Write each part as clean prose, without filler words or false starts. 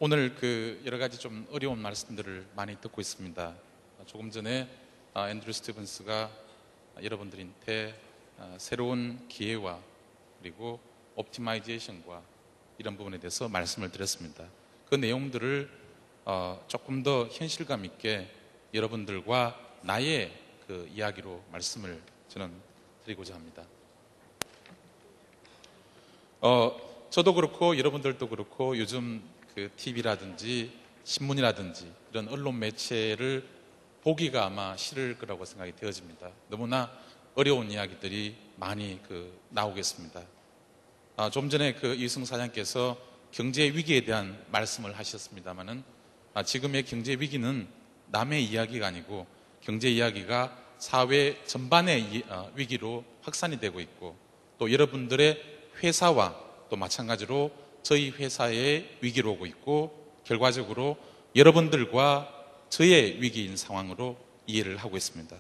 오늘 여러 가지 좀 어려운 말씀들을 많이 듣고 있습니다. 조금 전에 앤드류 스티븐스가 여러분들한테 새로운 기회와 그리고 옵티마이제이션과 이런 부분에 대해서 말씀을 드렸습니다. 그 내용들을 조금 더 현실감 있게 여러분들과 나의 그 이야기로 말씀을 저는 드리고자 합니다. 저도 그렇고 여러분들도 그렇고 요즘 TV라든지 신문이라든지 이런 언론 매체를 보기가 아마 싫을 거라고 생각이 되어집니다. 너무나 어려운 이야기들이 많이 나오겠습니다. 좀 전에 이승 사장께서 경제 위기에 대한 말씀을 하셨습니다만은 지금의 경제 위기는 남의 이야기가 아니고 경제 이야기가 사회 전반의 위기로 확산이 되고 있고 또 여러분들의 회사와 또 마찬가지로 저희 회사의 위기로 오고 있고 결과적으로 여러분들과 저의 위기인 상황으로 이해를 하고 있습니다.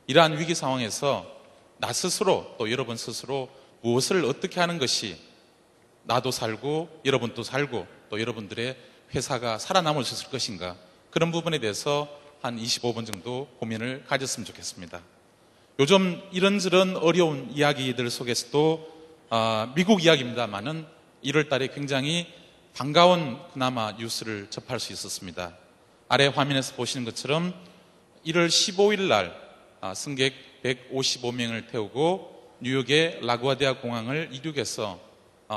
이러한 위기 상황에서 나 스스로 또 여러분 스스로 무엇을 어떻게 하는 것이 나도 살고 여러분도 살고 또 여러분들의 회사가 살아남을 수 있을 것인가, 그런 부분에 대해서 한 25분 정도 고민을 가졌으면 좋겠습니다. 요즘 이런저런 어려운 이야기들 속에서도 미국 이야기입니다만은 1월 달에 굉장히 반가운 그나마 뉴스를 접할 수 있었습니다. 아래 화면에서 보시는 것처럼 1월 15일 날 승객 155명을 태우고 뉴욕의 라구아디아 공항을 이륙해서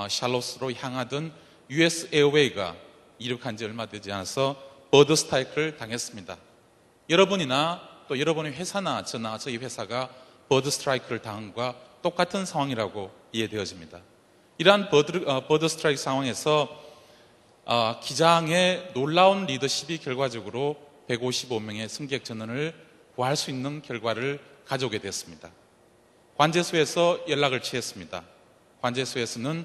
샬롯으로 향하던 US 에어웨이가 이륙한 지 얼마 되지 않아서 버드 스트라이크를 당했습니다. 여러분이나 또 여러분의 회사나 저희 회사가 버드 스트라이크를 당한 것과 똑같은 상황이라고 이해되어집니다. 이러한 버드 스트라이크 상황에서 기장의 놀라운 리더십이 결과적으로 155명의 승객 전원을 구할 수 있는 결과를 가져오게 됐습니다. 관제소에서 연락을 취했습니다. 관제소에서는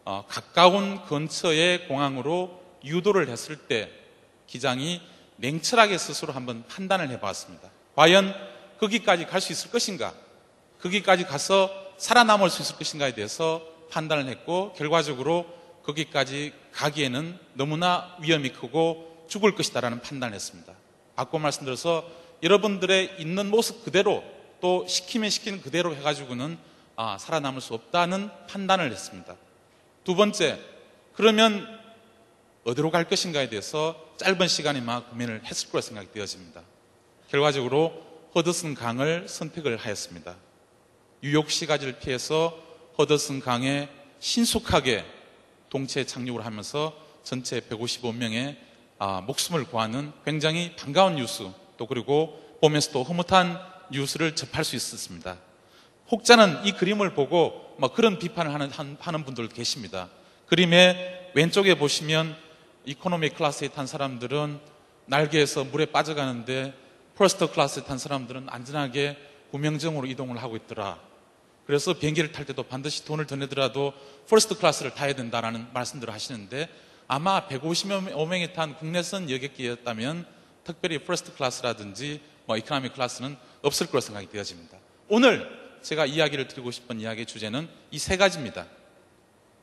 가까운 근처의 공항으로 유도를 했을 때 기장이 냉철하게 스스로 한번 판단을 해봤습니다. 과연 거기까지 갈 수 있을 것인가, 거기까지 가서 살아남을 수 있을 것인가에 대해서 판단을 했고 결과적으로 거기까지 가기에는 너무나 위험이 크고 죽을 것이다라는 판단을 했습니다. 바꿔 말씀드려서 여러분들의 있는 모습 그대로 또 시키면 시키는 그대로 해가지고는 살아남을 수 없다는 판단을 했습니다. 두 번째, 그러면 어디로 갈 것인가에 대해서 짧은 시간에만 고민을 했을 거라 생각이 되어집니다. 결과적으로 허드슨 강을 선택을 하였습니다. 뉴욕시가지를 피해서 허드슨 강에 신속하게 동체 착륙을 하면서 전체 155명의 목숨을 구하는 굉장히 반가운 뉴스, 또 그리고 보면서 또 흐뭇한 뉴스를 접할 수 있었습니다. 혹자는 이 그림을 보고 그런 비판을 하는 분들도 계십니다. 그림의 왼쪽에 보시면 이코노미 클래스에 탄 사람들은 날개에서 물에 빠져가는데 퍼스트 클래스에 탄 사람들은 안전하게 구명정으로 이동을 하고 있더라. 그래서 비행기를 탈 때도 반드시 돈을 더 내더라도 퍼스트 클래스를 타야 된다라는 말씀들을 하시는데 아마 155명이 탄 국내선 여객기였다면 특별히 퍼스트 클래스라든지 이코노미 클래스는 없을 거라 생각이 되어집니다. 오늘 제가 이야기를 드리고 싶은 이야기의 주제는 이 세 가지입니다.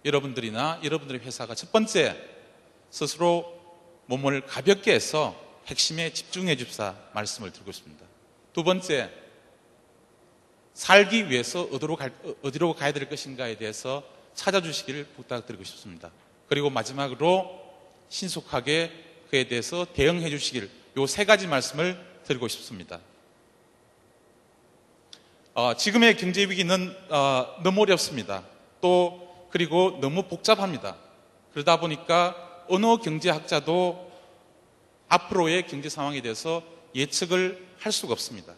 여러분들이나 여러분들의 회사가 첫 번째, 스스로 몸을 가볍게 해서 핵심에 집중해 줍사 말씀을 드리고 싶습니다. 두 번째, 살기 위해서 어디로 가야 될 것인가에 대해서 찾아주시기를 부탁드리고 싶습니다. 그리고 마지막으로 신속하게 그에 대해서 대응해 주시길, 이 세 가지 말씀을 드리고 싶습니다. 지금의 경제 위기는 너무 어렵습니다. 또 그리고 너무 복잡합니다. 그러다 보니까 어느 경제학자도 앞으로의 경제 상황에 대해서 예측을 할 수가 없습니다.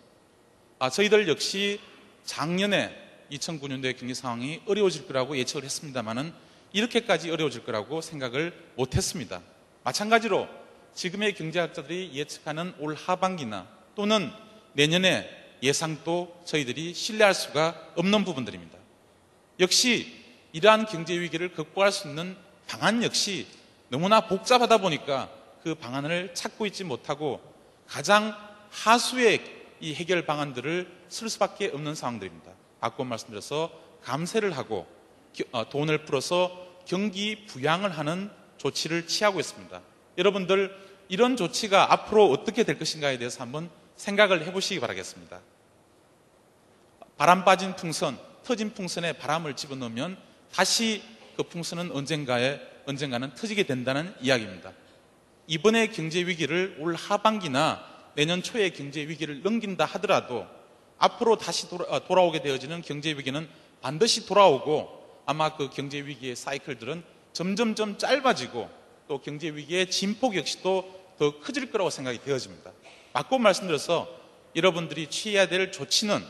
저희들 역시 작년에 2009년도의 경제 상황이 어려워질 거라고 예측을 했습니다만은 이렇게까지 어려워질 거라고 생각을 못했습니다. 마찬가지로 지금의 경제학자들이 예측하는 올 하반기나 또는 내년의 예상도 저희들이 신뢰할 수가 없는 부분들입니다. 역시 이러한 경제 위기를 극복할 수 있는 방안 역시 너무나 복잡하다 보니까 그 방안을 찾고 있지 못하고 가장 하수의 이 해결 방안들을 쓸 수밖에 없는 상황들입니다. 바꿔 말씀드려서 감세를 하고 돈을 풀어서 경기 부양을 하는 조치를 취하고 있습니다. 여러분들 이런 조치가 앞으로 어떻게 될 것인가에 대해서 한번 생각을 해보시기 바라겠습니다. 바람 빠진 풍선, 터진 풍선에 바람을 집어넣으면 다시 그 풍선은 언젠가는 터지게 된다는 이야기입니다. 이번에 경제 위기를 올 하반기나 내년 초에 경제 위기를 넘긴다 하더라도 앞으로 다시 돌아오게 되어지는 경제 위기는 반드시 돌아오고, 아마 그 경제 위기의 사이클들은 점점점 짧아지고 또 경제 위기의 진폭 역시도 더 커질 거라고 생각이 되어집니다. 바꿔 말씀드려서 여러분들이 취해야 될 조치는,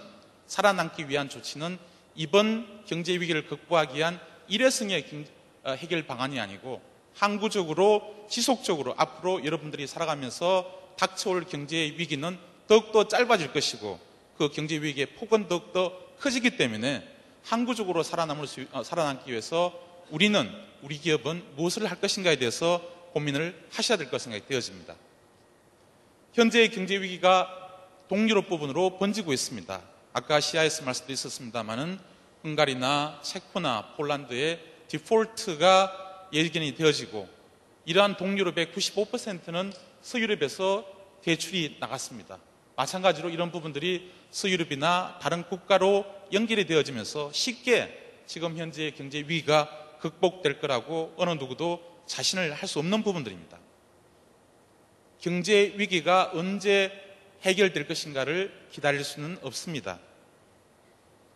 살아남기 위한 조치는 이번 경제 위기를 극복하기 위한 일회성의 해결 방안이 아니고 항구적으로 지속적으로 앞으로 여러분들이 살아가면서 닥쳐올 경제 위기는 더욱더 짧아질 것이고 그 경제 위기의 폭은 더욱더 커지기 때문에 항구적으로 살아남기 위해서 우리 기업은 무엇을 할 것인가에 대해서 고민을 하셔야 될 것 생각이 되어집니다. 현재의 경제 위기가 동유럽 부분으로 번지고 있습니다. 아까 시야에서 말씀도 있었습니다만은 헝가리나 체코나 폴란드의 디폴트가 예견이 되어지고, 이러한 동유럽의 95%는 서유럽에서 대출이 나갔습니다. 마찬가지로 이런 부분들이 서유럽이나 다른 국가로 연결이 되어지면서 쉽게 지금 현재의 경제 위기가 극복될 거라고 어느 누구도 자신을 할 수 없는 부분들입니다. 경제 위기가 언제 해결될 것인가를 기다릴 수는 없습니다.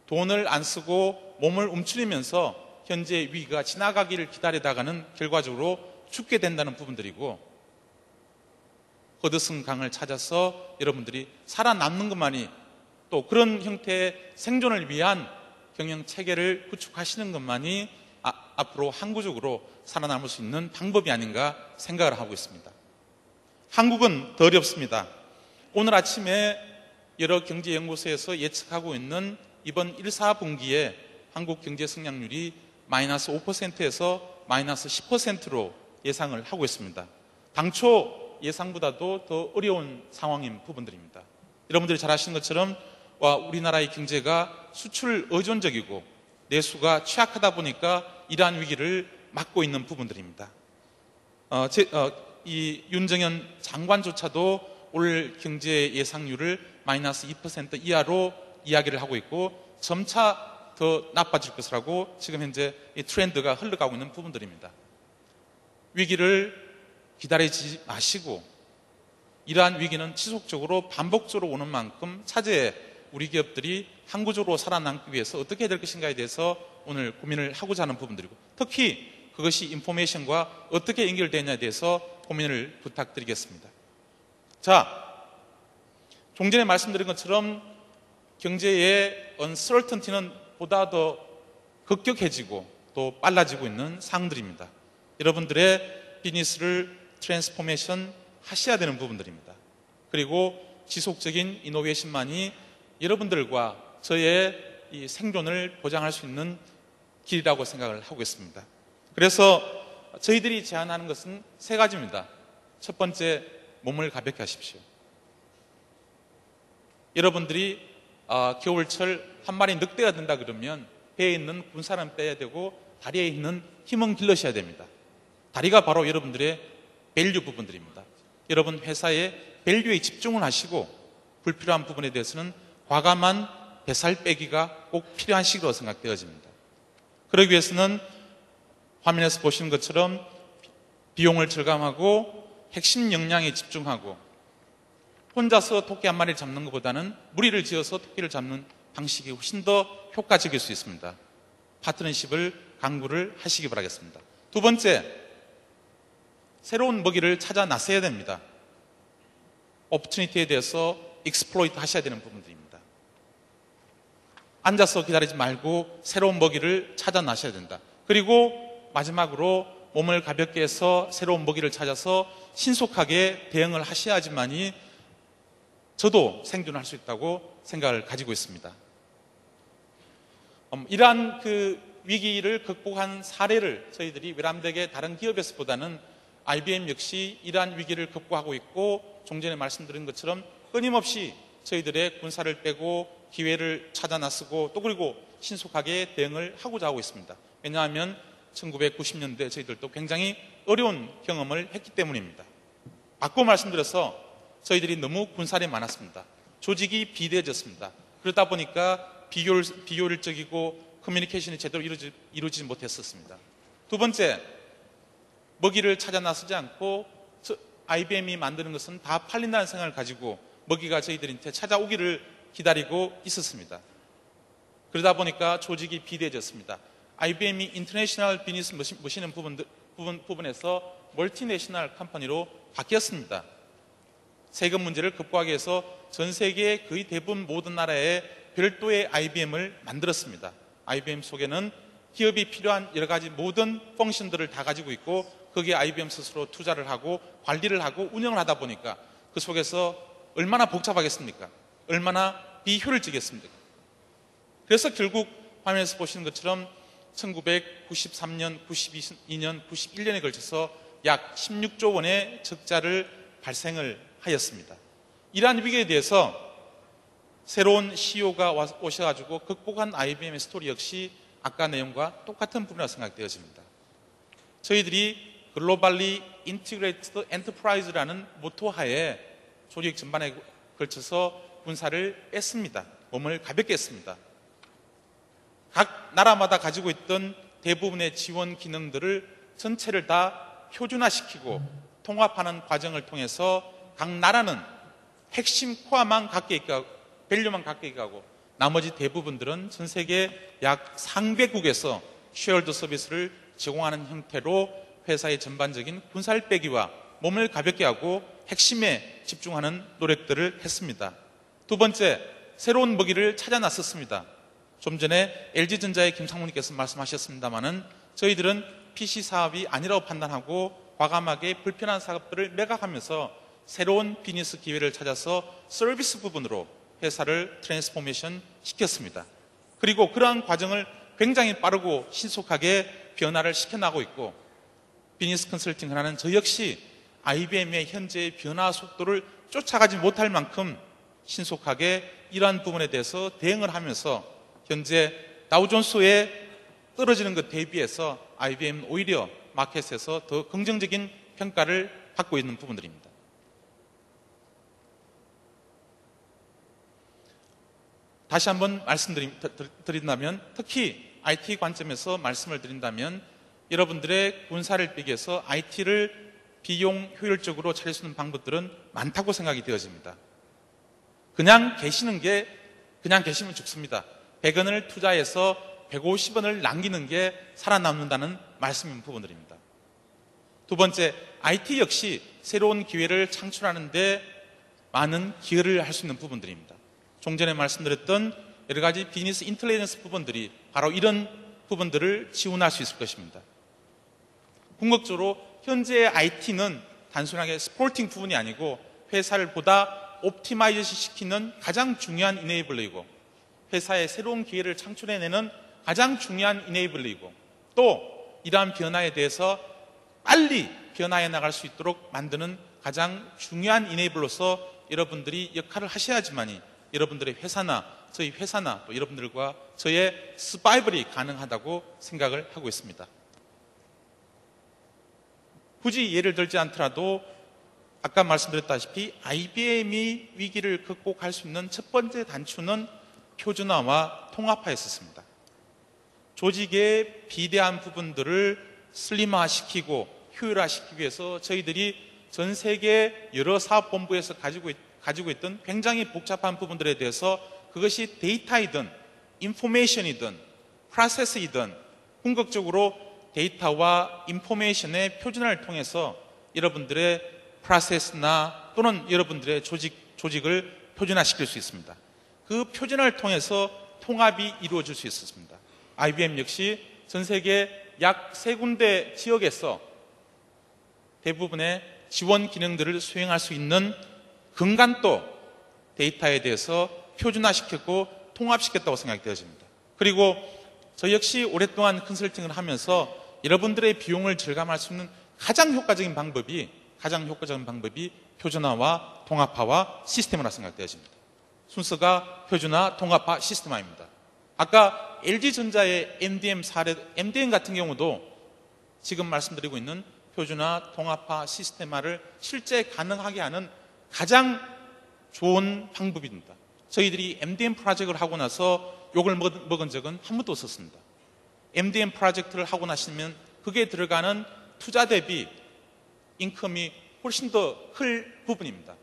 돈을 안 쓰고 몸을 움츠리면서 현재 위기가 지나가기를 기다리다가는 결과적으로 죽게 된다는 부분들이고, 허드슨 강을 찾아서 여러분들이 살아남는 것만이, 또 그런 형태의 생존을 위한 경영 체계를 구축하시는 것만이 앞으로 항구적으로 살아남을 수 있는 방법이 아닌가 생각을 하고 있습니다. 한국은 더 어렵습니다. 오늘 아침에 여러 경제연구소에서 예측하고 있는 이번 1, 4분기에 한국 경제 성장률이 마이너스 5%에서 마이너스 10%로 예상을 하고 있습니다. 당초 예상보다도 더 어려운 상황인 부분들입니다. 여러분들이 잘 아시는 것처럼 우리나라의 경제가 수출 의존적이고 내수가 취약하다 보니까 이러한 위기를 맞고 있는 부분들입니다. 이 윤정현 장관조차도 올 경제 예상률을 마이너스 2% 이하로 이야기를 하고 있고 점차 더 나빠질 것이라고 지금 현재 이 트렌드가 흘러가고 있는 부분들입니다. 위기를 기다리지 마시고 이러한 위기는 지속적으로 반복적으로 오는 만큼 차제에 우리 기업들이 항구적으로 살아남기 위해서 어떻게 해야 될 것인가에 대해서 오늘 고민을 하고자 하는 부분들이고, 특히 그것이 인포메이션과 어떻게 연결되느냐에 대해서 고민을 부탁드리겠습니다. 자, 좀 전에 말씀드린 것처럼 경제의 uncertainty는 보다 더 급격해지고 또 빨라지고 있는 상황들입니다. 여러분들의 비즈니스를 트랜스포메이션 하셔야 되는 부분들입니다. 그리고 지속적인 이노베이션만이 여러분들과 저의 이 생존을 보장할 수 있는 길이라고 생각을 하고 있습니다. 그래서 저희들이 제안하는 것은 세 가지입니다. 첫 번째, 몸을 가볍게 하십시오. 여러분들이 겨울철 한 마리 늑대가 된다 그러면 배에 있는 군살은 빼야 되고 다리에 있는 힘은 길러셔야 됩니다. 다리가 바로 여러분들의 밸류 부분들입니다. 여러분 회사의 밸류에 집중을 하시고 불필요한 부분에 대해서는 과감한 뱃살 빼기가 꼭 필요한 시기로 생각되어집니다. 그러기 위해서는 화면에서 보시는 것처럼 비용을 절감하고 핵심 역량에 집중하고 혼자서 토끼 한 마리를 잡는 것보다는 무리를 지어서 토끼를 잡는 방식이 훨씬 더 효과적일 수 있습니다. 파트너십을 강구를 하시기 바라겠습니다. 두 번째, 새로운 먹이를 찾아 나서야 됩니다. 오퍼튜니티에 대해서 익스플로이트 하셔야 되는 부분들입니다. 앉아서 기다리지 말고 새로운 먹이를 찾아 나셔야 된다. 그리고 마지막으로 몸을 가볍게 해서 새로운 먹이를 찾아서 신속하게 대응을 하셔야지만이 저도 생존할 수 있다고 생각을 가지고 있습니다. 이러한 그 위기를 극복한 사례를 저희들이 외람되게 다른 기업에서보다는 IBM 역시 이러한 위기를 극복하고 있고, 좀 전에 말씀드린 것처럼 끊임없이 저희들의 군사를 빼고 기회를 찾아 나서고 또 그리고 신속하게 대응을 하고자 하고 있습니다. 왜냐하면 1990년대 저희들도 굉장히 어려운 경험을 했기 때문입니다. 바꿔 말씀드려서 저희들이 너무 군살이 많았습니다. 조직이 비대해졌습니다. 그러다 보니까 비효율적이고 커뮤니케이션이 제대로 이루어지지 못했었습니다. 두 번째, 먹이를 찾아 나서지 않고 IBM이 만드는 것은 다 팔린다는 생각을 가지고 먹이가 저희들한테 찾아오기를 기다리고 있었습니다. 그러다 보니까 조직이 비대해졌습니다. IBM이 인터내셔널 비즈니스 머신은 부분에서 멀티내셔널 컴퍼니로 바뀌었습니다. 세금 문제를 극복하기 위해서 전 세계 거의 대부분 모든 나라에 별도의 IBM을 만들었습니다. IBM 속에는 기업이 필요한 여러 가지 모든 펑션들을 다 가지고 있고 거기에 IBM 스스로 투자를 하고 관리를 하고 운영을 하다 보니까 그 속에서 얼마나 복잡하겠습니까? 얼마나 비효율적이겠습니까? 그래서 결국 화면에서 보시는 것처럼 1993년, 92년, 91년에 걸쳐서 약 16조 원의 적자를 발생을 하였습니다. 이러한 위기에 대해서 새로운 CEO가 오셔가지고 극복한 IBM의 스토리 역시 아까 내용과 똑같은 부분이라고 생각되어집니다. 저희들이 글로벌리 인티그레이티드 엔터프라이즈라는 모토 하에 조직 전반에 걸쳐서 군사를 뺐습니다. 몸을 가볍게 했습니다. 각 나라마다 가지고 있던 대부분의 지원 기능들을 전체를 다 표준화시키고 통합하는 과정을 통해서 각 나라는 핵심 코어만 갖게 있고 밸류만 갖게 있고 나머지 대부분들은 전 세계 약 300국에서 쉐어드 서비스를 제공하는 형태로 회사의 전반적인 군살 빼기와 몸을 가볍게 하고 핵심에 집중하는 노력들을 했습니다. 두 번째, 새로운 먹이를 찾아 나섰습니다. 좀 전에 LG전자의 김상무님께서 말씀하셨습니다마는 저희들은 PC 사업이 아니라고 판단하고 과감하게 불편한 사업들을 매각하면서 새로운 비즈니스 기회를 찾아서 서비스 부분으로 회사를 트랜스포메이션 시켰습니다. 그리고 그러한 과정을 굉장히 빠르고 신속하게 변화를 시켜나가고 있고 비즈니스 컨설팅을 하는 저 역시 IBM의 현재의 변화 속도를 쫓아가지 못할 만큼 신속하게 이러한 부분에 대해서 대응을 하면서 현재 다우존스에 떨어지는 것 대비해서 IBM은 오히려 마켓에서 더 긍정적인 평가를 받고 있는 부분들입니다. 다시 한번 말씀드린다면 특히 IT 관점에서 말씀을 드린다면 여러분들의 군사를 빼기 위해서 IT를 비용 효율적으로 차릴 수 있는 방법들은 많다고 생각이 되어집니다. 그냥 계시면 죽습니다. 100원을 투자해서 150원을 남기는 게 살아남는다는 말씀인 부분들입니다. 두 번째, IT 역시 새로운 기회를 창출하는 데 많은 기여를 할 수 있는 부분들입니다. 좀 전에 말씀드렸던 여러 가지 비즈니스 인텔리전스 부분들이 바로 이런 부분들을 지원할 수 있을 것입니다. 궁극적으로 현재의 IT는 단순하게 스포팅 부분이 아니고 회사를 보다 옵티마이즈 시키는 가장 중요한 이네이블러이고 회사의 새로운 기회를 창출해내는 가장 중요한 이네이블러이고 또 이러한 변화에 대해서 빨리 변화해 나갈 수 있도록 만드는 가장 중요한 이네이블러로서 여러분들이 역할을 하셔야지만이 여러분들의 회사나 저희 회사나 또 여러분들과 저의 서바이벌이 가능하다고 생각을 하고 있습니다. 굳이 예를 들지 않더라도 아까 말씀드렸다시피 IBM이 위기를 극복할 수 있는 첫 번째 단추는 표준화와 통합화였었습니다. 조직의 비대한 부분들을 슬림화시키고 효율화시키기 위해서 저희들이 전 세계 여러 사업본부에서 가지고 있던 굉장히 복잡한 부분들에 대해서 그것이 데이터이든 인포메이션이든 프로세스이든 궁극적으로 데이터와 인포메이션의 표준화를 통해서 여러분들의 프로세스나 또는 여러분들의 조직을 표준화시킬 수 있습니다. 그 표준화를 통해서 통합이 이루어질 수 있었습니다. IBM 역시 전 세계 약 3군데 지역에서 대부분의 지원 기능들을 수행할 수 있는 근간도 데이터에 대해서 표준화시켰고 통합시켰다고 생각이 되어집니다. 그리고 저 역시 오랫동안 컨설팅을 하면서 여러분들의 비용을 절감할 수 있는 가장 효과적인 방법이 표준화와 통합화와 시스템화라 생각되어집니다. 순서가 표준화, 통합화, 시스템화입니다. 아까 LG전자의 MDM 같은 경우도 지금 말씀드리고 있는 표준화, 통합화, 시스템화를 실제 가능하게 하는 가장 좋은 방법입니다. 저희들이 MDM 프로젝트를 하고 나서 욕을 먹은 적은 한 번도 없었습니다. MDM 프로젝트를 하고 나시면 그게 들어가는 투자 대비 인컴이 훨씬 더 클 부분입니다.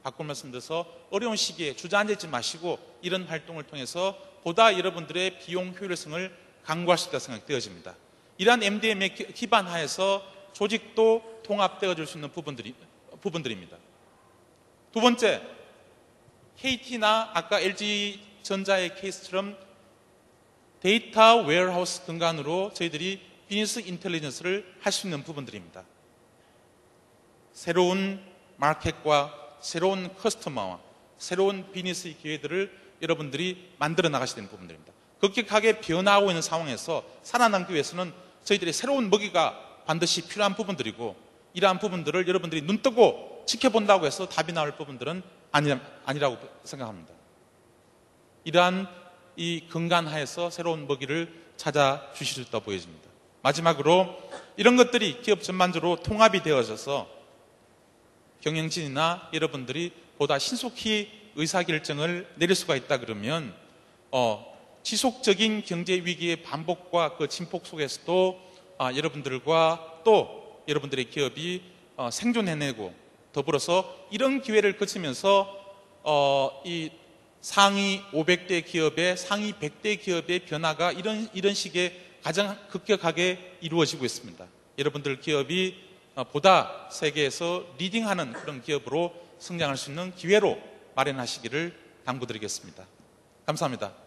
바꿀 말씀드려서 어려운 시기에 주저앉지 마시고 이런 활동을 통해서 보다 여러분들의 비용 효율성을 강구할 수 있다고 생각되어집니다. 이러한 MDM에 기반하에서 조직도 통합되어질 수 있는 부분들입니다. 두 번째, KT나 아까 LG전자의 케이스처럼 데이터 웨어하우스 근간으로 저희들이 비즈니스 인텔리전스를 할 수 있는 부분들입니다. 새로운 마켓과 새로운 커스터머와 새로운 비즈니스 기회들을 여러분들이 만들어 나가셔야 되는 부분들입니다. 급격하게 변화하고 있는 상황에서 살아남기 위해서는 저희들의 새로운 먹이가 반드시 필요한 부분들이고 이러한 부분들을 여러분들이 눈 뜨고 지켜본다고 해서 답이 나올 부분들은 아니라고 생각합니다. 이러한 이 근간하에서 새로운 먹이를 찾아주실 수 있다고 보여집니다. 마지막으로 이런 것들이 기업 전반적으로 통합이 되어져서 경영진이나 여러분들이 보다 신속히 의사결정을 내릴 수가 있다 그러면 지속적인 경제 위기의 반복과 그 진폭 속에서도 여러분들과 또 여러분들의 기업이 생존해내고 더불어서 이런 기회를 거치면서 이 상위 500대 기업의 상위 100대 기업의 변화가 이런 식의 가장 급격하게 이루어지고 있습니다. 여러분들 기업이 보다 세계에서 리딩하는 그런 기업으로 성장할 수 있는 기회로 마련하시기를 당부드리겠습니다. 감사합니다.